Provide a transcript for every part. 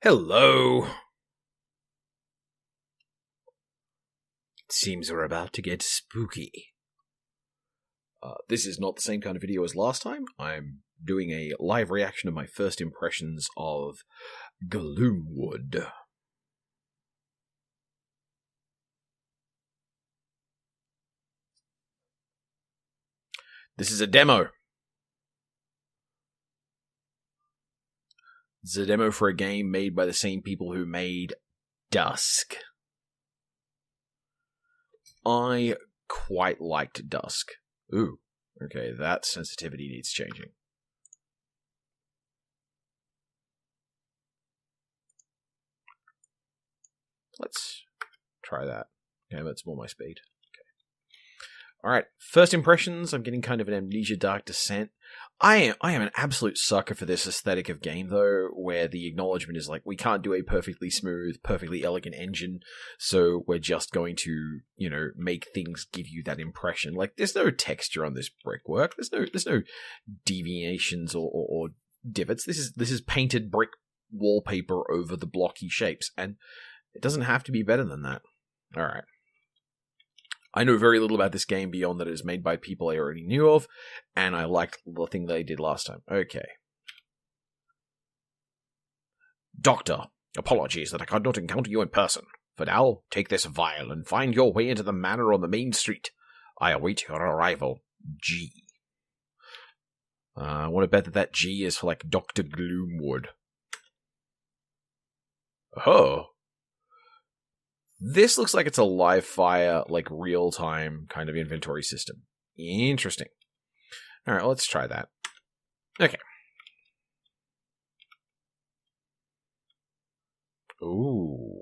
Hello. It seems we're about to get spooky. This is not the same kind of video as last time. I'm doing a live reaction of my first impressions of Gloomwood. This is a demo. This is a demo for a game made by the same people who made Dusk. I quite liked Dusk. Ooh, okay, that sensitivity needs changing. Let's try that. Okay, that's more my speed. Okay. Alright, first impressions, I'm getting kind of an Amnesia Dark Descent. I am an absolute sucker for this aesthetic of game, though, where the acknowledgement is like, we can't do a perfectly smooth, perfectly elegant engine, so we're just going to, make things give you that impression. Like, there's no texture on this brickwork. There's no deviations or divots. This is painted brick wallpaper over the blocky shapes, and it doesn't have to be better than that. Alright. I know very little about this game beyond that it is made by people I already knew of, and I liked the thing they did last time. Okay. Doctor, apologies that I could not encounter you in person. For now, take this vial and find your way into the manor on the main street. I await your arrival. G. I want to bet that G is for, like, Dr. Gloomwood. Oh. This looks like it's a live fire, like real-time kind of inventory system. Interesting. Alright, let's try that. Okay. Ooh.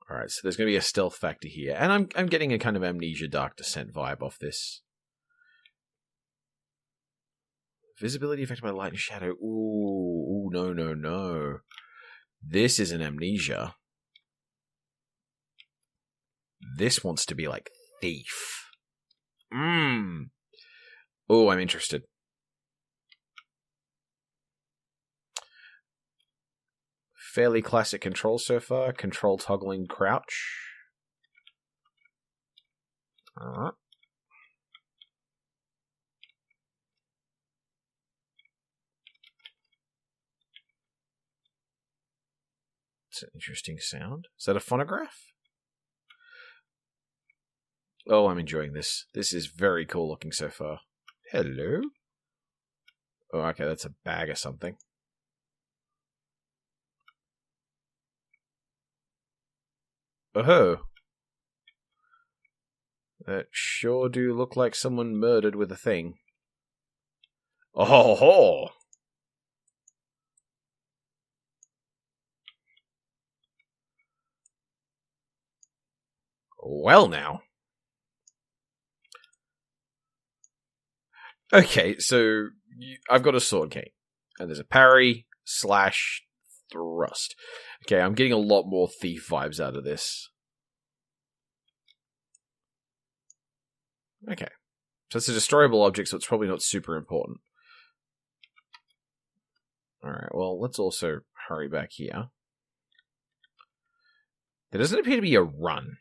Alright, so there's going to be a stealth factor here. And I'm getting a kind of Amnesia Dark Descent vibe off this. Visibility affected by light and shadow. Ooh, no. This is an Amnesia. This wants to be like Thief. Oh, I'm interested. Fairly classic controls so far. Control toggling crouch. Alright. It's an interesting sound. Is that a phonograph? Oh, I'm enjoying this. This is very cool looking so far. Hello? Oh, okay, that's a bag or something. Oh. That sure do look like someone murdered with a thing. Oh ho! Well now. Okay, so I've got a sword cane. And there's a parry / thrust. Okay, I'm getting a lot more Thief vibes out of this. Okay. So it's a destroyable object, so it's probably not super important. Alright, well, let's also hurry back here. There doesn't appear to be a run.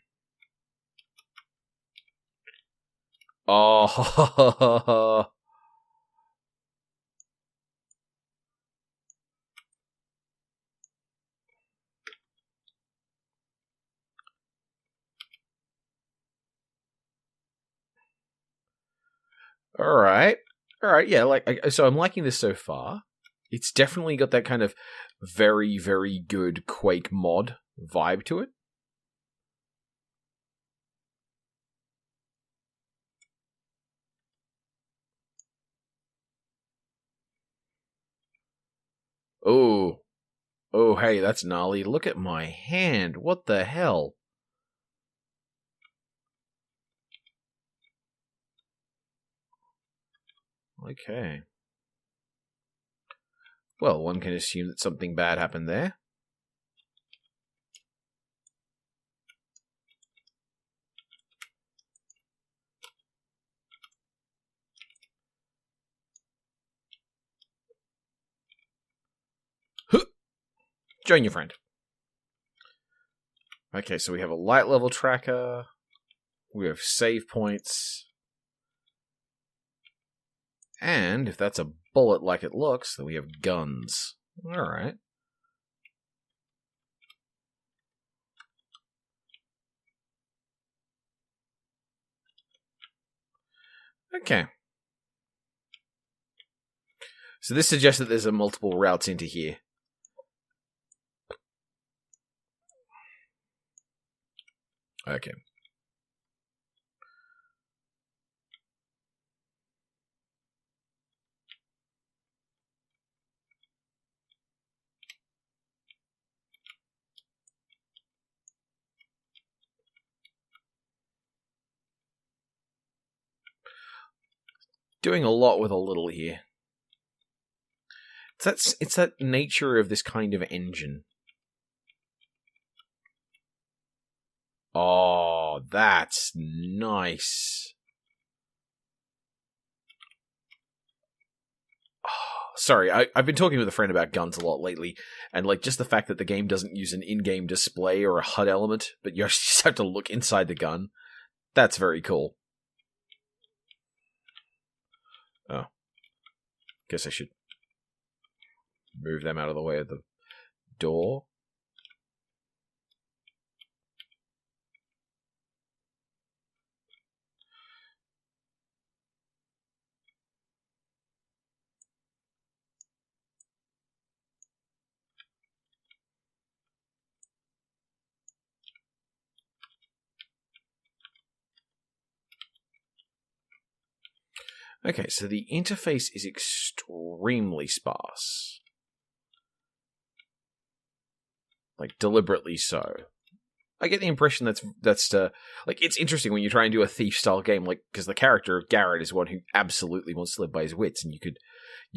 Oh, Alright, yeah, so I'm liking this so far. It's definitely got that kind of very, very good Quake mod vibe to it. Oh, hey, that's gnarly. Look at my hand. What the hell? Okay. Well, one can assume that something bad happened there. Join your friend. Okay, so we have a light level tracker. We have save points. And if that's a bullet like it looks, then we have guns. Alright. Okay. So this suggests that there's multiple routes into here. Okay. Doing a lot with a little here. It's that nature of this kind of engine. Oh, that's nice. Oh, sorry, I've been talking with a friend about guns a lot lately, and like just the fact that the game doesn't use an in-game display or a HUD element, but you actually just have to look inside the gun. That's very cool. Oh. Guess I should move them out of the way of the door. Okay, so the interface is extremely sparse. Like, deliberately so. I get the impression that's like, it's interesting when you try and do a thief-style game, like, because the character of Garrett is one who absolutely wants to live by his wits, and you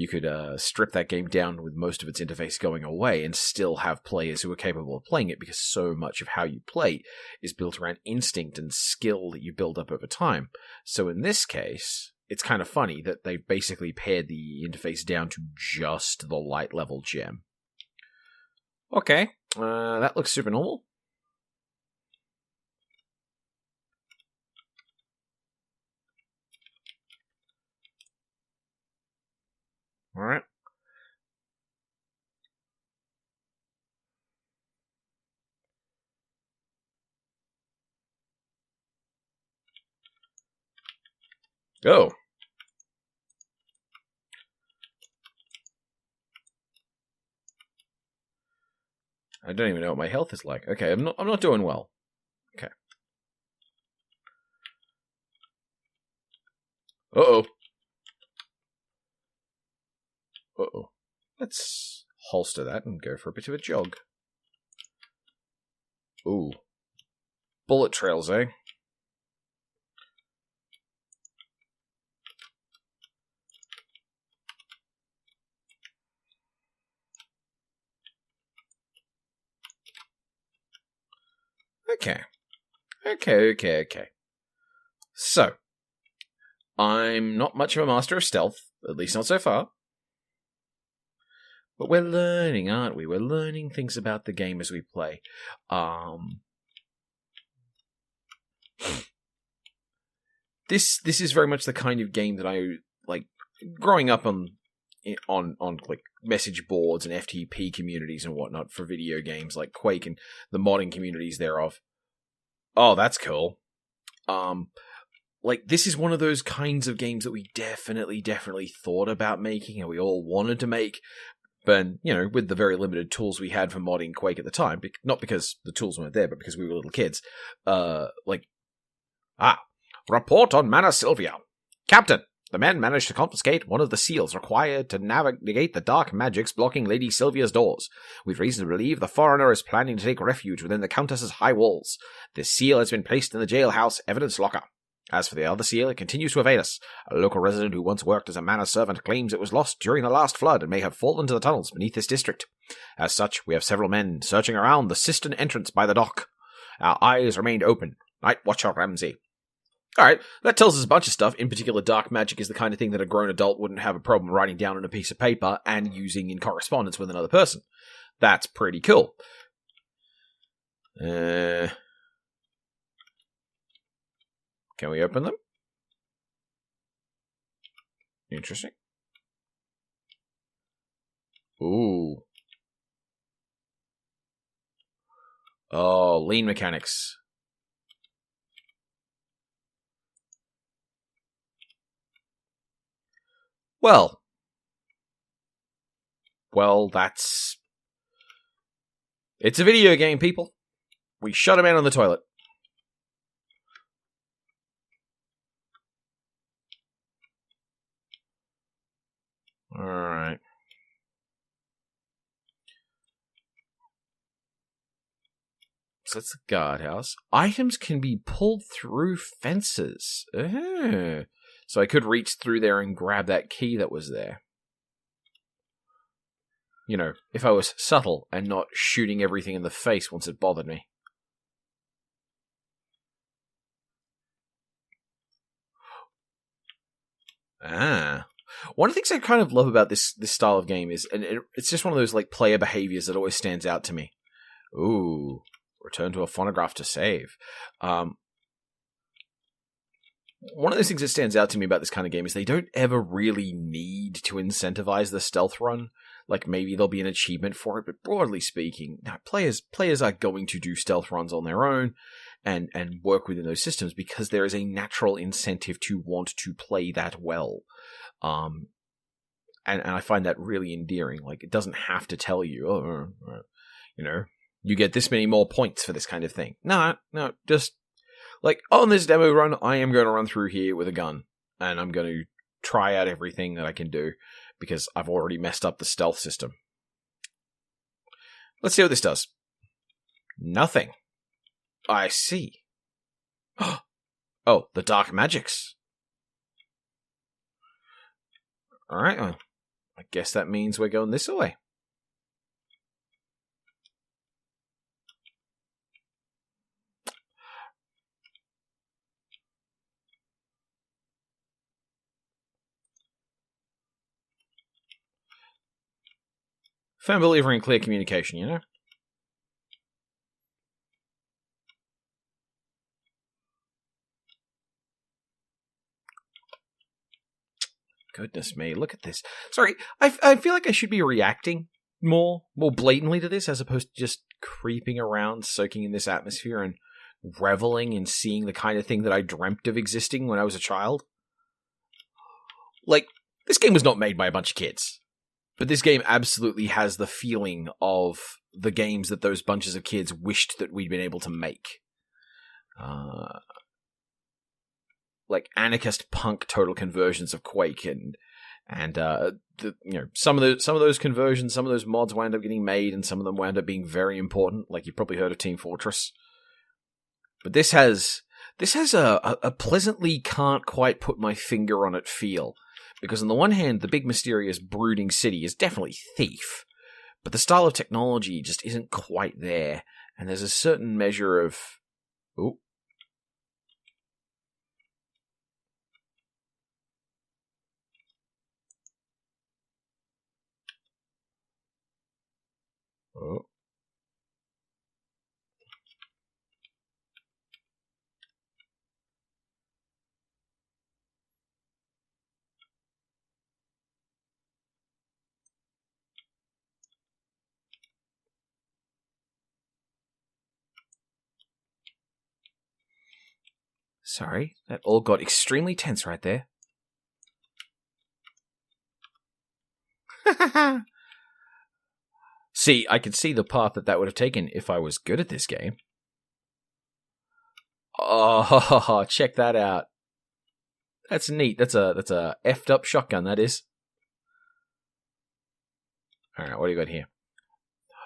could strip that game down with most of its interface going away and still have players who are capable of playing it, because so much of how you play is built around instinct and skill that you build up over time. So in this case, it's kind of funny that they basically pared the interface down to just the light level gem. Okay, that looks super normal. Alright. Oh. I don't even know what my health is like. Okay, I'm not doing well. Okay. Uh-oh. Uh-oh. Let's holster that and go for a bit of a jog. Ooh. Bullet trails, eh? Okay. So, I'm not much of a master of stealth, at least not so far. But we're learning, aren't we? We're learning things about the game as we play. This is very much the kind of game that I like. Growing up on like message boards and FTP communities and whatnot for video games like Quake and the modding communities thereof. Oh, that's cool. Like, this is one of those kinds of games that we definitely thought about making and we all wanted to make, but, you know, with the very limited tools we had for modding Quake at the time, not because the tools weren't there, but because we were little kids, report on Mana Sylvia. Captain, the men managed to confiscate one of the seals required to navigate the dark magics blocking Lady Sylvia's doors. We've reason to believe the foreigner is planning to take refuge within the Countess's high walls. This seal has been placed in the jailhouse evidence locker. As for the other seal, it continues to evade us. A local resident who once worked as a manor servant claims it was lost during the last flood and may have fallen to the tunnels beneath this district. As such, we have several men searching around the cistern entrance by the dock. Our eyes remained open. Night Watcher Ramsey. Alright, that tells us a bunch of stuff. In particular, dark magic is the kind of thing that a grown adult wouldn't have a problem writing down on a piece of paper and using in correspondence with another person. That's pretty cool. Can we open them? Interesting. Ooh. Oh, lean mechanics. Well, that's... It's a video game, people. We shut a man on the toilet. Alright. So that's the guardhouse. Items can be pulled through fences. So I could reach through there and grab that key that was there. You know, if I was subtle and not shooting everything in the face once it bothered me. One of the things I kind of love about this style of game is, and it's just one of those like player behaviors that always stands out to me. Ooh, return to a phonograph to save. One of those things that stands out to me about this kind of game is they don't ever really need to incentivize the stealth run. Like, maybe there'll be an achievement for it, but broadly speaking, no, players are going to do stealth runs on their own and work within those systems because there is a natural incentive to want to play that well. And I find that really endearing. Like, it doesn't have to tell you, you get this many more points for this kind of thing. No, just... Like, on this demo run, I am going to run through here with a gun, and I'm going to try out everything that I can do, because I've already messed up the stealth system. Let's see what this does. Nothing. I see. Oh, the dark magics. Alright, well, I guess that means we're going this way. Firm believer in clear communication, you know? Goodness me, look at this. Sorry, I feel like I should be reacting more blatantly to this as opposed to just creeping around, soaking in this atmosphere and reveling in seeing the kind of thing that I dreamt of existing when I was a child. Like, this game was not made by a bunch of kids. But this game absolutely has the feeling of the games that those bunches of kids wished that we'd been able to make. Like anarchist punk total conversions of Quake, and some of those conversions, some of those mods wound up getting made, and some of them wound up being very important. Like, you've probably heard of Team Fortress, but this has a pleasantly can't quite put my finger on it feel. Because on the one hand, the big mysterious brooding city is definitely Thief, but the style of technology just isn't quite there, and there's a certain measure of... Ooh. Oh. Sorry, that all got extremely tense right there. See, I could see the path that would have taken if I was good at this game. Oh, check that out. That's neat. That's a effed up shotgun, that is. Alright, what do you got here?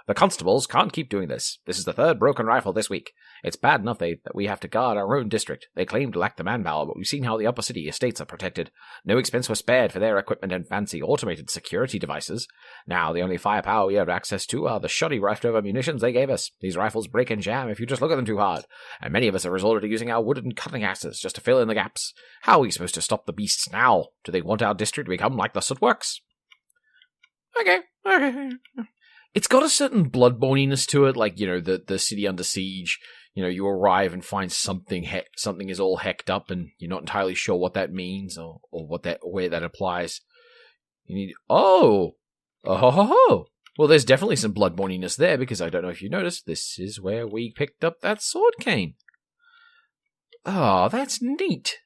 The constables can't keep doing this. This is the third broken rifle this week. It's bad enough that we have to guard our own district. They claim to lack the manpower, but we've seen how the upper city estates are protected. No expense was spared for their equipment and fancy automated security devices. Now, the only firepower we have access to are the shoddy leftover munitions they gave us. These rifles break and jam if you just look at them too hard, and many of us have resorted to using our wooden cutting axes just to fill in the gaps. How are we supposed to stop the beasts now? Do they want our district to become like the Sootworks? Okay. it's got a certain bloodborniness to it, like, the city under siege. You arrive and find something is all hecked up, and you're not entirely sure what that means or where that applies. You need oh ho ho ho. Well, there's definitely some bloodborniness there, because I don't know if you noticed, this is where we picked up that sword cane. Oh, that's neat.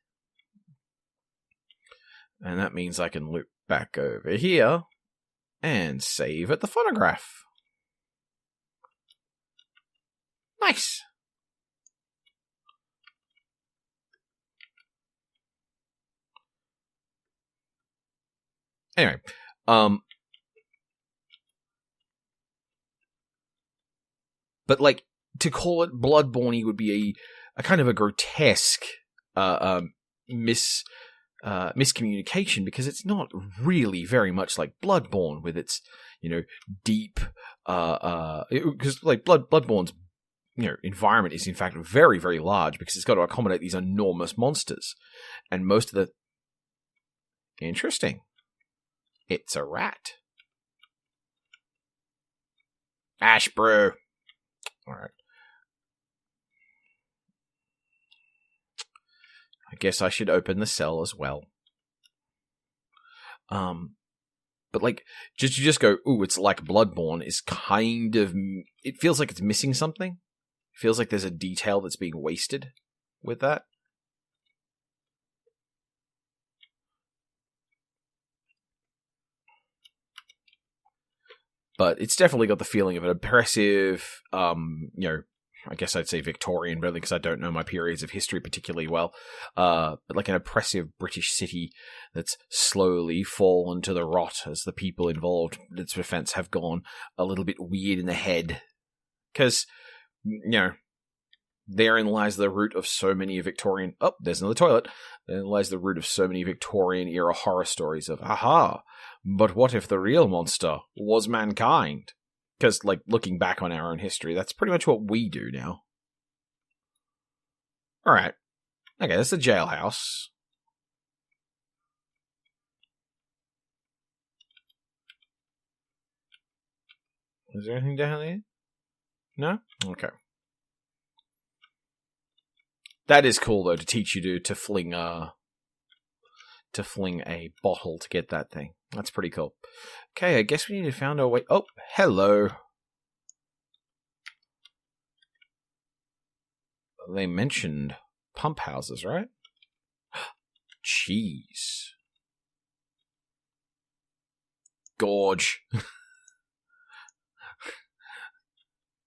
And that means I can loop back over here and save at the phonograph. Nice. Anyway, but like, to call it Bloodborne would be a kind of a grotesque miscommunication, because it's not really very much like Bloodborne with its deep because like Bloodborne's environment is in fact very, very large, because it's got to accommodate these enormous monsters, and most of the interesting. It's a rat. Ash brew. All right. I guess I should open the cell as well. But like, you just go, ooh, it's like Bloodborne is kind of. It feels like it's missing something. It feels like there's a detail that's being wasted with that. But it's definitely got the feeling of an oppressive, I guess I'd say Victorian, really, because I don't know my periods of history particularly well, but like an oppressive British city that's slowly fallen to the rot as the people involved in its defense have gone a little bit weird in the head. Because, therein lies the root of so many Victorian... Oh, there's another toilet. Therein lies the root of so many Victorian-era horror stories of, aha, but what if the real monster was mankind? Because, like, looking back on our own history, that's pretty much what we do now. Alright. Okay, that's the jailhouse. Is there anything down there? No? Okay. That is cool, though, to teach you to fling a bottle to get that thing. That's pretty cool. Okay, I guess we need to find our way... Oh, hello. They mentioned pump houses, right? Cheese. Gorge.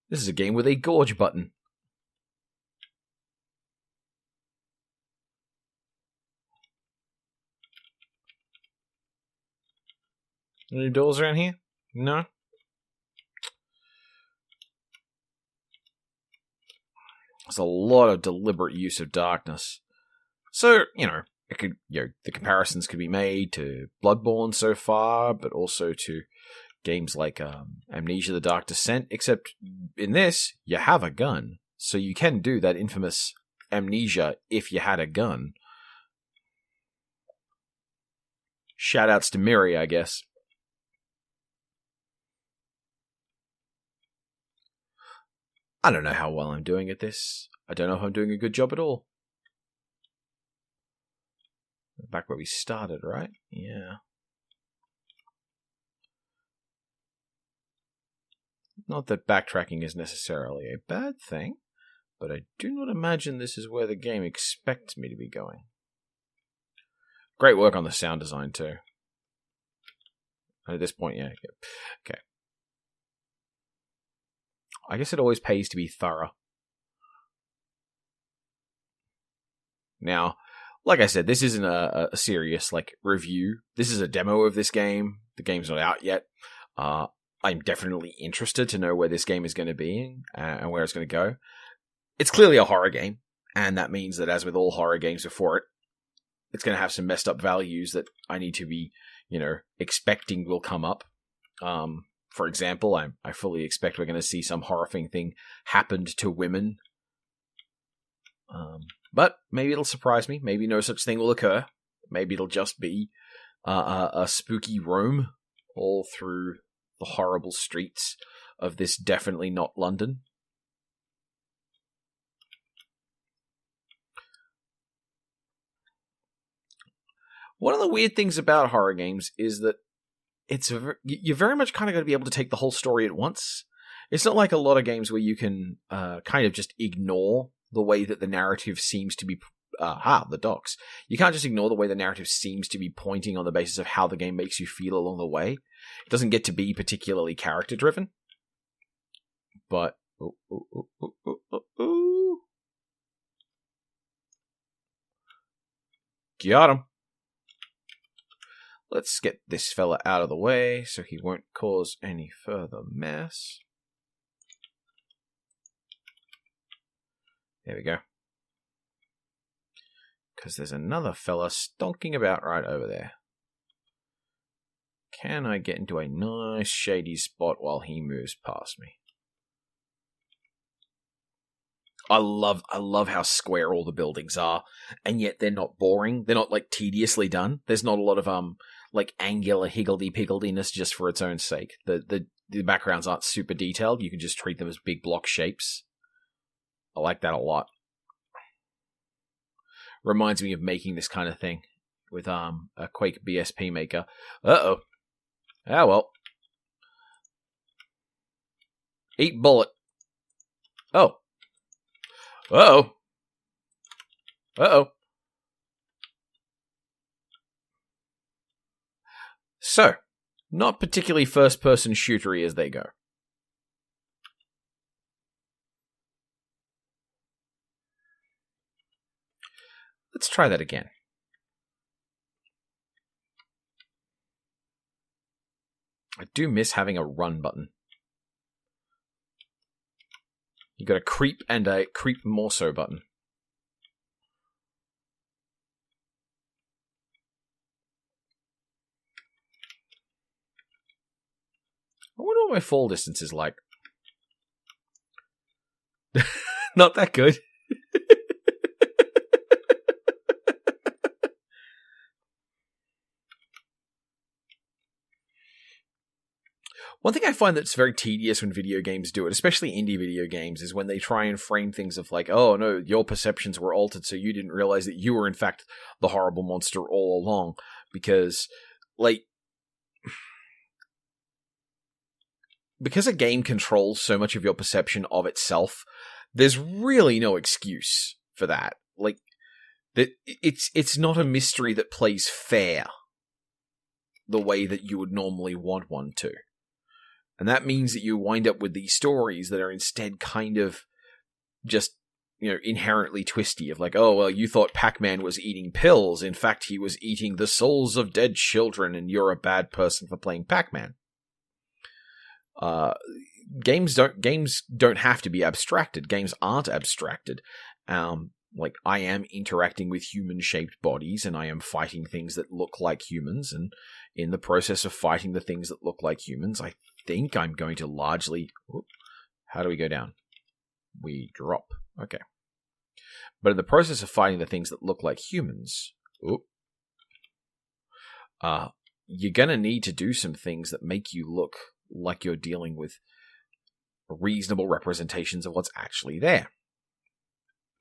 This is a game with a gorge button. Any doors around here? No? There's a lot of deliberate use of darkness. So, it could, the comparisons could be made to Bloodborne so far, but also to games like Amnesia: The Dark Descent, except in this, you have a gun. So you can do that infamous Amnesia if you had a gun. Shoutouts to Miri, I guess. I don't know how well I'm doing at this. I don't know if I'm doing a good job at all. Back where we started, right? Yeah. Not that backtracking is necessarily a bad thing, but I do not imagine this is where the game expects me to be going. Great work on the sound design, too. At this point, yeah. Okay. I guess it always pays to be thorough. Now, like I said, this isn't a serious review. This is a demo of this game. The game's not out yet. I'm definitely interested to know where this game is going to be and where it's going to go. It's clearly a horror game, and that means that, as with all horror games before it, it's going to have some messed up values that I need to be, expecting will come up. For example, I fully expect we're going to see some horrifying thing happened to women. But maybe it'll surprise me. Maybe no such thing will occur. Maybe it'll just be a spooky room all through the horrible streets of this definitely not London. One of the weird things about horror games is that you're very much kind of going to be able to take the whole story at once. It's not like a lot of games where you can kind of just ignore the way that the narrative seems to be... the docs. You can't just ignore the way the narrative seems to be pointing on the basis of how the game makes you feel along the way. It doesn't get to be particularly character-driven. But... Got him. Let's get this fella out of the way so he won't cause any further mess. There we go. Because there's another fella stonking about right over there. Can I get into a nice shady spot while he moves past me? I love how square all the buildings are, and yet they're not boring. They're not like tediously done. There's not a lot of like angular higgledy-pigglediness just for its own sake. The backgrounds aren't super detailed. You can just treat them as big block shapes. I like that a lot. Reminds me of making this kind of thing with a Quake BSP maker. Uh-oh. Ah, well. Eat bullet. Oh. Uh-oh. Uh-oh. So, not particularly first-person shootery as they go. Let's try that again. I do miss having a run button. You got a creep and a creep more so button. I wonder what my fall distance is like. Not that good. One thing I find that's very tedious when video games do it, especially indie video games, is when they try and frame things of like, oh no, your perceptions were altered so you didn't realize that you were in fact the horrible monster all along. Because, like, because a game controls so much of your perception of itself, there's really no excuse for that. Like, it's not a mystery that plays fair the way that you would normally want one to. And that means that you wind up with these stories that are instead kind of just, you know, inherently twisty of like, oh, well, you thought Pac-Man was eating pills. In fact, he was eating the souls of dead children and you're a bad person for playing Pac-Man. Games don't have to be abstracted. Games aren't abstracted. Like, I am interacting with human-shaped bodies, and I am fighting things that look like humans, and in the process of fighting the things that look like humans, I think I'm going to largely... How do we go down? We drop. Okay. But in the process of fighting the things that look like humans, you're going to need to do some things that make you look like you're dealing with reasonable representations of what's actually there.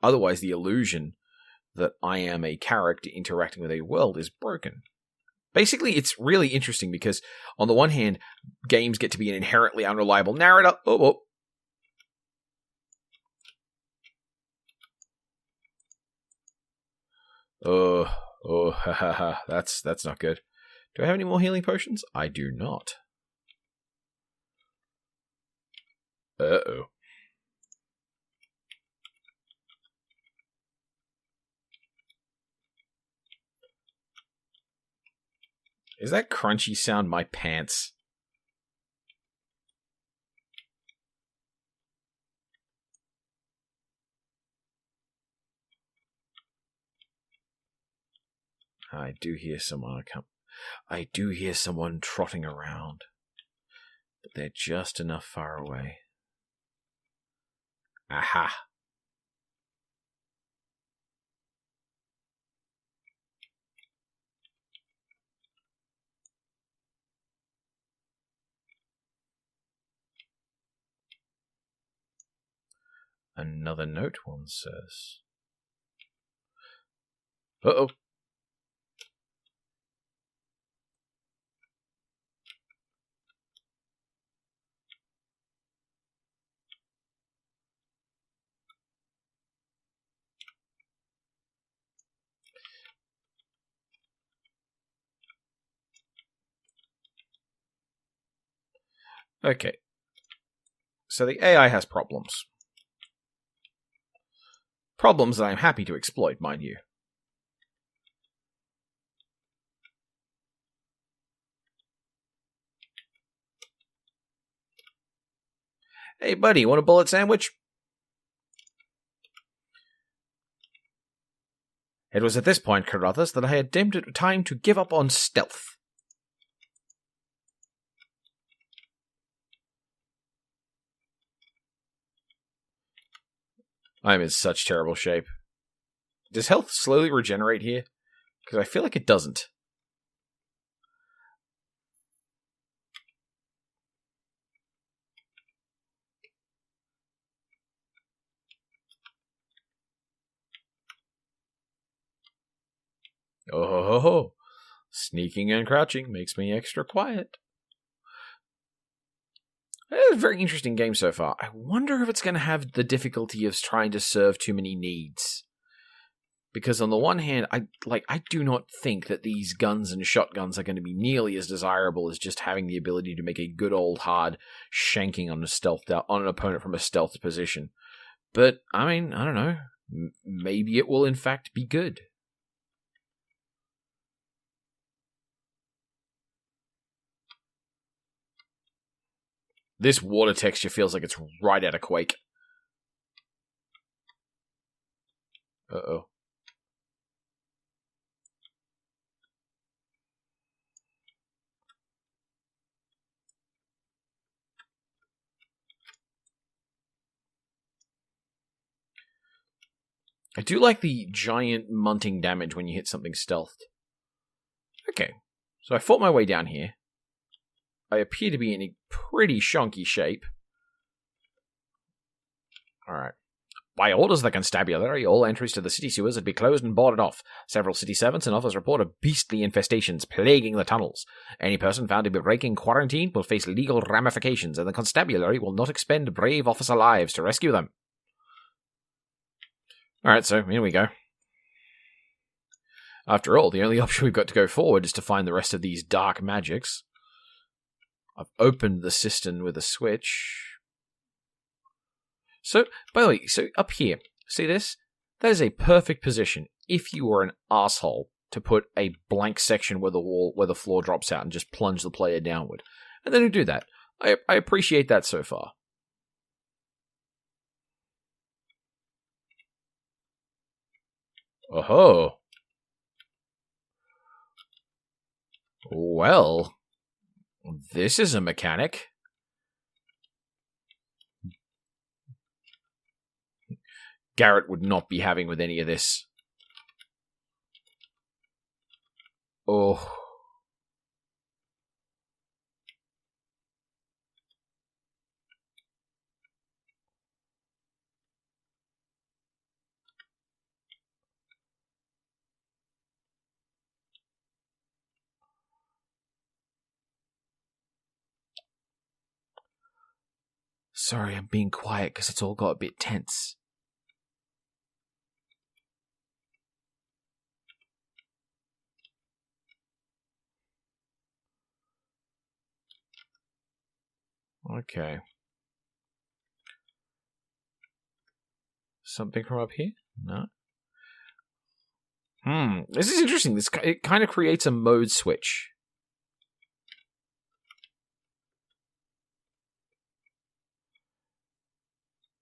Otherwise, the illusion that I am a character interacting with a world is broken. Basically, it's really interesting because, on the one hand, games get to be an inherently unreliable narrator. That's not good. Do I have any more healing potions? I do not. Uh-oh. Is that crunchy sound my pants? I do hear someone I do hear someone trotting around, but they're just enough far away. Aha! Another note, one says. Uh-oh. Okay. So the AI has problems. Problems that I'm happy to exploit, mind you. Hey, buddy, want a bullet sandwich? It was at this point, Carruthers, that I had deemed it time to give up on stealth. I'm in such terrible shape. Does health slowly regenerate here? Because I feel like it doesn't. Oh, sneaking and crouching makes me extra quiet. It's a very interesting game so far. I wonder if it's going to have the difficulty of trying to serve too many needs. Because on the one hand, I do not think that these guns and shotguns are going to be nearly as desirable as just having the ability to make a good old hard shanking on an opponent from a stealth position. But I mean, I don't know. Maybe it will in fact be good. This water texture feels like it's right out of Quake. Uh-oh. I do like the giant munting damage when you hit something stealthed. Okay, so I fought my way down here. I appear to be in a pretty shonky shape. Alright. By orders of the constabulary, all entries to the city sewers would be closed and boarded off. Several city servants and others report of beastly infestations plaguing the tunnels. Any person found to be breaking quarantine will face legal ramifications, and the constabulary will not expend brave officer lives to rescue them. Alright, so here we go. After all, the only option we've got to go forward is to find the rest of these dark magics. I've opened the cistern with a switch. So, by the way, so up here, see this? That is a perfect position if you were an asshole to put a blank section where the floor drops out and just plunge the player downward. And then you do that. I appreciate that so far. Oh-ho. Well, this is a mechanic. Garrett would not be having with any of this. Oh. Sorry, I'm being quiet because it's all got a bit tense. Okay. Something from up here? No. This is interesting. It kind of creates a mode switch.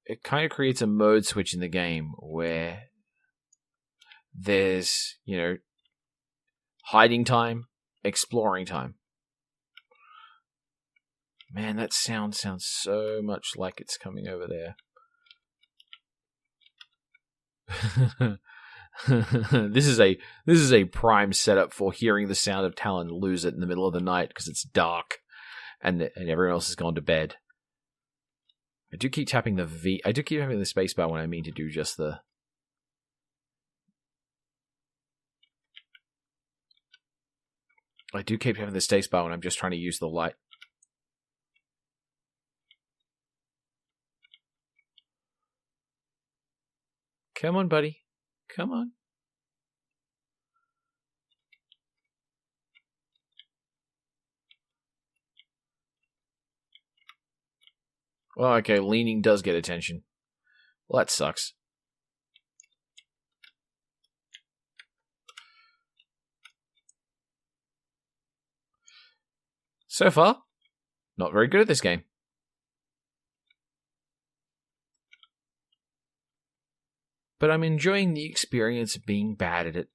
It kind of creates a mode switch in the game where there's, hiding time, exploring time. Man, that sound sounds so much like it's coming over there. This is a prime setup for hearing the sound of Talen lose it in the middle of the night because it's dark and everyone else has gone to bed. I do keep tapping the V. I do keep having the spacebar when I mean to do just the... I do keep having the spacebar when I'm just trying to use the light. Come on, buddy. Come on. Well, okay, leaning does get attention. Well, that sucks. So far, not very good at this game. But I'm enjoying the experience of being bad at it.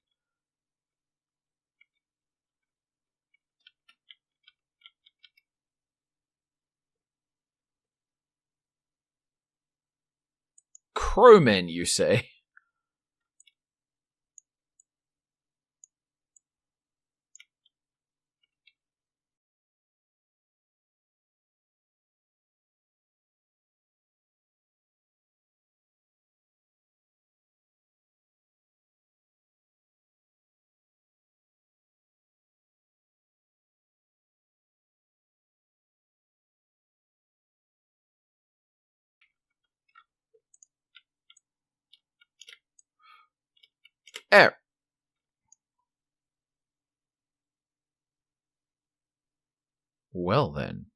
Crowmen, you say? Oh. Well then.